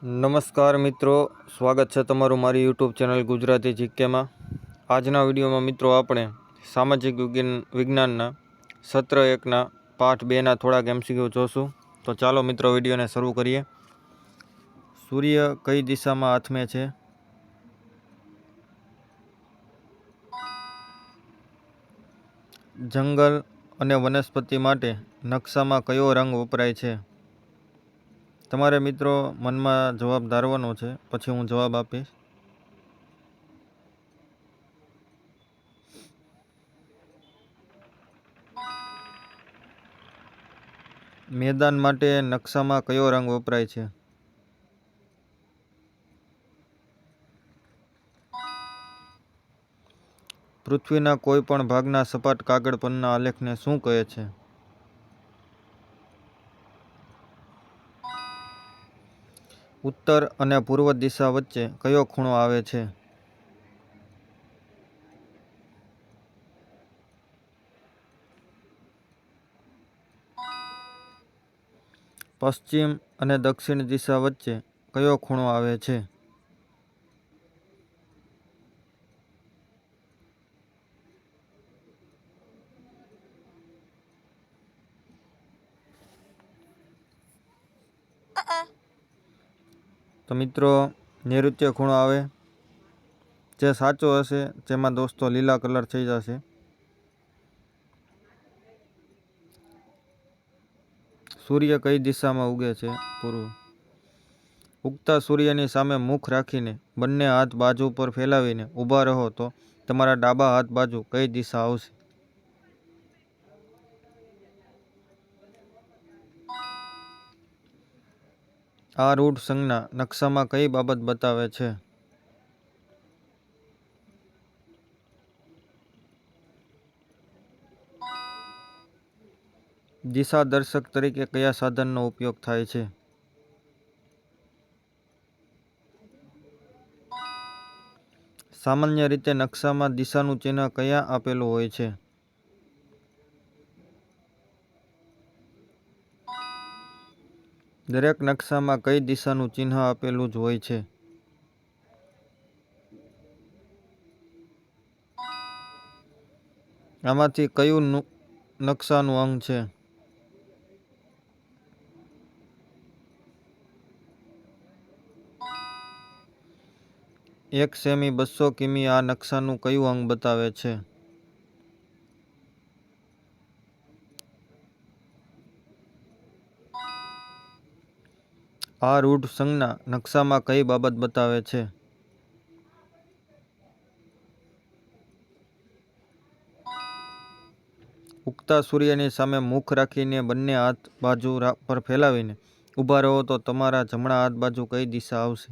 નમસ્કાર મિત્રો, સ્વાગત છે તમારું મારી યુટ્યુબ ચેનલ ગુજરાતી જીકેમાં। આજના વિડીયોમાં મિત્રો આપણે સામાજિક વિજ્ઞાનના સત્ર 1ના પાઠ 2ના થોડાક MCQ જોશું। તો ચાલો મિત્રો વિડીયોને શરૂ કરીએ। સૂર્ય કઈ દિશામાં આથમે છે? જંગલ અને વનસ્પતિ માટે નકશામાં કયો રંગ વપરાય છે? તમારે મિત્રો મનમાં જવાબ ધારવાનો છે, પછી હું જવાબ આપીશ। મેદાન માટે નકશામાં કયો રંગ વપરાય છે? પૃથ્વીના કોઈ પણ ભાગના સપાટ કાગળ પરના આલેખને શું કહે છે? ઉત્તર અને પૂર્વ દિશા વચ્ચે કયો ખૂણો આવે છે? પશ્ચિમ અને દક્ષિણ દિશા વચ્ચે કયો ખૂણો આવે છે? તો મિત્રો નૈઋત્ય ખૂણો આવે। જે સાચો હશે જેમાં દોસ્તો લીલા કલર થઈ જશે। સૂર્ય કઈ દિશામાં ઉગે છે? પૂર્વ। ઉગતા સૂર્યની સામે મુખ રાખીને બંને હાથ બાજુ પર ફેલાવીને ઊભા રહો તો તમારા ડાબા હાથ બાજુ કઈ દિશા આવશે? આ રૂઢ સંજ્ઞા નકશામાં કઈ બાબત બતાવે છે? દિશા દર્શક તરીકે કયા સાધનનો ઉપયોગ થાય છે? સામાન્ય રીતે નકશામાં દિશાનું ચિહ્ન ક્યાં આપેલું હોય છે? દરેક નકશામાં કઈ દિશાનું ચિહ્ન આપેલું જ હોય છે? આમાંથી કયું નકશાનું અંગ છે? એક સેમી 200 કિમી આ નકશાનું કયું અંગ બતાવે છે? આ રૂઢ સંજ્ઞા નકશામાં કઈ બાબત બતાવે છે? ઉગતા સૂર્યની સામે મુખ રાખીને બંને હાથ બાજુ પર ફેલાવીને ઊભા રહો તો તમારા જમણા હાથ બાજુ કઈ દિશા આવશે?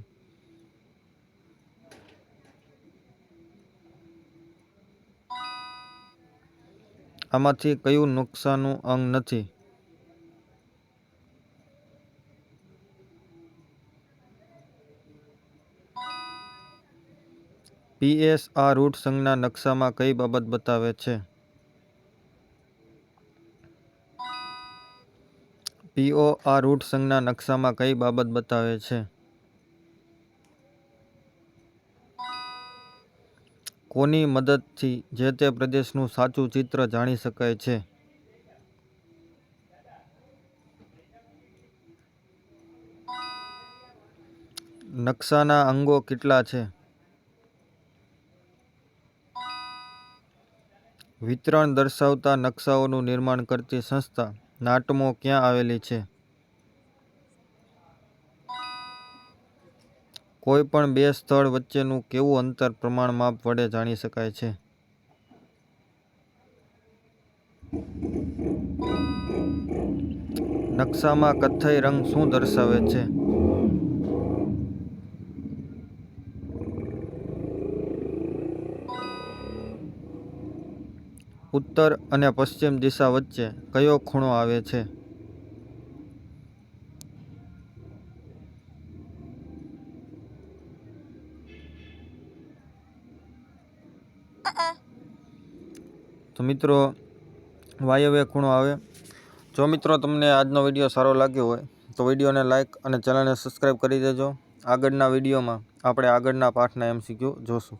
આમાંથી કયું નકશાનું અંગ નથી? PS આ રૂઢ સંજ્ઞા નકશામાં કઈ બાબત બતાવે છે? PO આ રૂઢ સંજ્ઞા નકશામાં કઈ બાબત બતાવે છે? કોની મદદથી જે તે પ્રદેશનું સાચું ચિત્ર જાણી શકાય છે? નકશાના અંગો કેટલા છે? વિતરણ દર્શાવતા નકશાઓનું નિર્માણ કરતી સંસ્થા નાટમો ક્યાં આવેલી છે? કોઈ પણ બે સ્થળ વચ્ચેનું કેવું અંતર પ્રમાણ માપ વડે જાણી શકાય છે? નકશામાં કથ્થઈ રંગ શું દર્શાવે છે? ઉત્તર અને પશ્ચિમ દિશા વચ્ચે કયો ખૂણો આવે છે? તો મિત્રો વાયવ્ય ખૂણો આવે। જો મિત્રો તમને આજનો વિડીયો સારો લાગ્યો હોય તો વિડીયોને લાઇક અને ચેનલને સબસ્ક્રાઈબ કરી દેજો. આગળના વિડીયોમાં આપણે આગળના પાઠના MCQ જોશું.